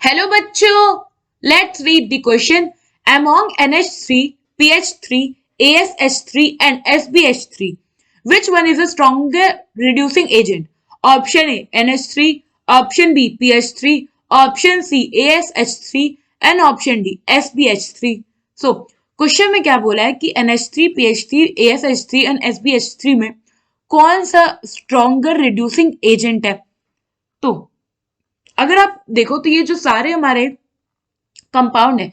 Hello बच्चों, let's read the question. Among NH3, PH3, ASH3 and SBH3, which one is a stronger reducing agent? Option A NH3, option B PH3, option C ASH3 and option D SBH3. So question में क्या बोला है कि NH3, PH3, ASH3 and SBH3 में कौन सा stronger reducing agent है? तो अगर आप देखो तो ये जो सारे हमारे कंपाउंड है,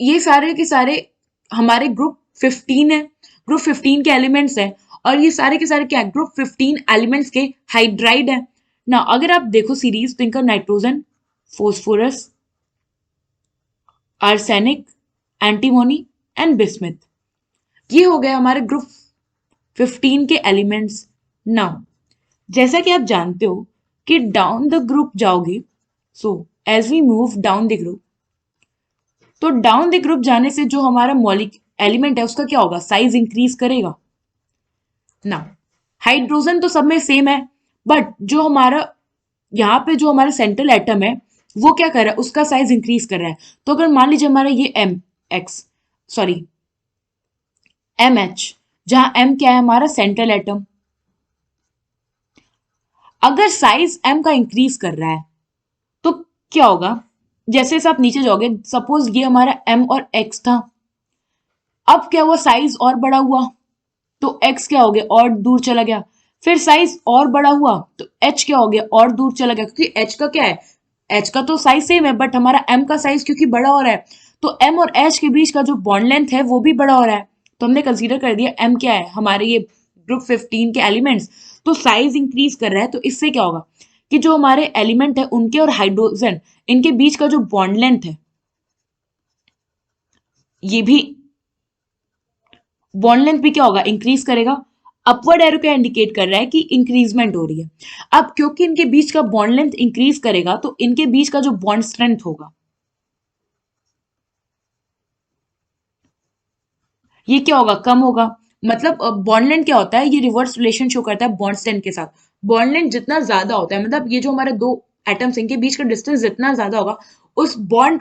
ये सारे के सारे हमारे ग्रुप 15 है, ग्रुप 15 के एलिमेंट्स है और ये सारे के सारे क्या है? ग्रुप 15 एलिमेंट्स के हाइड्राइड है ना। अगर आप देखो सीरीज तो इनका nitrogen, phosphorus, arsenic, antimony and bismuth, ये हो गए हमारे ग्रुप 15 के एलिमेंट्स। नाउ जैसा कि आप जानते हो कि डाउन द ग्रुप जाओगे, so as we move down the group, तो डाउन द ग्रुप जाने से जो हमारा मॉलिक एलिमेंट है उसका क्या होगा? साइज इंक्रीज करेगा ना। हाइड्रोजन तो सब में सेम है, बट जो हमारा यहाँ पे जो हमारा सेंट्रल एटम है वो क्या कर रहा है? उसका साइज इंक्रीज कर रहा है। तो अगर मान लीजिए हमारा ये एम एच, जहां एम क्या है? हमारा सेंट्रल एटम। अगर साइज एम का इंक्रीज कर रहा है तो क्या होगा? जैसे जैसे आप नीचे जाओगे, सपोज ये हमारा एम और एक्स था, अब क्या हुआ? साइज और बड़ा हुआ तो एक्स क्या हो गया? और दूर चला गया। फिर साइज और बड़ा हुआ तो एच क्या हो गया? और दूर चला गया, क्योंकि एच का क्या है? एच का तो साइज सेम है, बट हमारा एम का साइज क्योंकि बड़ा हो रहा है तो एम और एच के बीच का जो बॉन्ड लेंथ है वो भी बड़ा हो रहा है। तो हमने कंसीडर कर दिया एम क्या है? हमारे ये ग्रुप 15 के एलिमेंट्स, तो साइज इंक्रीज कर रहा है। तो इससे क्या होगा कि जो हमारे एलिमेंट है उनके और हाइड्रोजन इनके बीच का जो बॉन्ड लेंथ है, ये भी बॉन्ड लेंथ भी क्या होगा? इंक्रीज करेगा। अपवर्ड एरो क्या इंडिकेट कर रहा है? कि इंक्रीजमेंट हो रही है। अब क्योंकि इनके बीच का बॉन्ड लेंथ इंक्रीज करेगा तो इनके बीच का जो बॉन्ड स्ट्रेंथ होगा, ये क्या होगा? कम होगा। मतलब बॉन्ड लेंथ क्या होता है? ये रिवर्स रिलेशन शो करता है बॉन्ड स्ट्रेंथ के साथ। बॉन्ड लेंथ जितना ज्यादा होता है, मतलब ये जो हमारे दो एटम्स इनके बीच का डिस्टेंस जितना ज्यादा होगा, उस बॉन्ड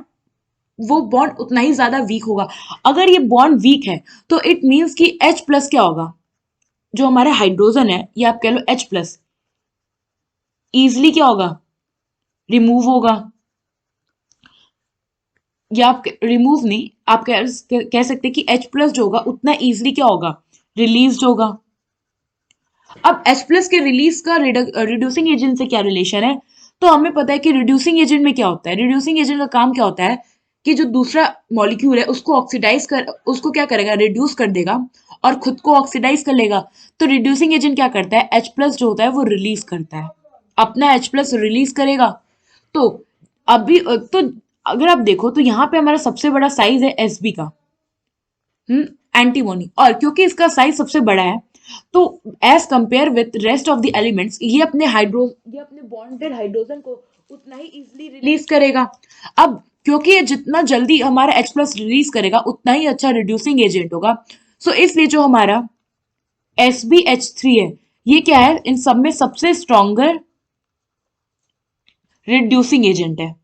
वो बॉन्ड उतना ही ज्यादा वीक होगा। अगर ये बॉन्ड वीक है तो इट मीन्स कि H प्लस क्या होगा? जो हमारा हाइड्रोजन है, ये आप कह लो H प्लस, इजिली क्या होगा? रिमूव होगा। या आप रिमूव नहीं, आप कह सकते हैं कि H प्लस जो होगा उतना इजिली क्या होगा? रिलीज होगा। अब H प्लस के रिलीज का रिड्यूसिंग एजेंट से क्या रिलेशन है? तो हमें पता है कि रिड्यूसिंग एजेंट में क्या होता है? रिड्यूसिंग एजेंट का काम क्या होता है कि जो दूसरा मॉलिक्यूल है उसको ऑक्सीडाइज कर, उसको क्या करेगा? रिड्यूस कर देगा और खुद को ऑक्सीडाइज कर लेगा। तो रिड्यूसिंग एजेंट क्या करता है? H प्लस जो होता है वो रिलीज करता है, अपना H प्लस रिलीज करेगा। तो अभी तो अगर आप देखो तो यहाँ पे हमारा सबसे बड़ा साइज है Sb का, एंटीमोनी, और क्योंकि इसका साइज सबसे बड़ा है तो as compare with rest of the elements, ये अपने बॉन्डेड हाइड्रोजन को उतना ही इजिली रिलीज करेगा। अब क्योंकि ये जितना जल्दी हमारा H प्लस रिलीज करेगा उतना ही अच्छा रिड्यूसिंग एजेंट होगा। सो इसलिए जो हमारा SbH3 है, ये क्या है? इन सब में सबसे स्ट्रॉन्गर रिड्यूसिंग एजेंट है।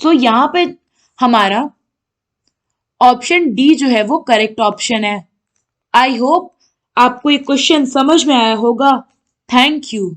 सो यहां पे हमारा ऑप्शन डी जो है वो करेक्ट ऑप्शन है। आई होप आपको ये क्वेश्चन समझ में आया होगा। Thank you.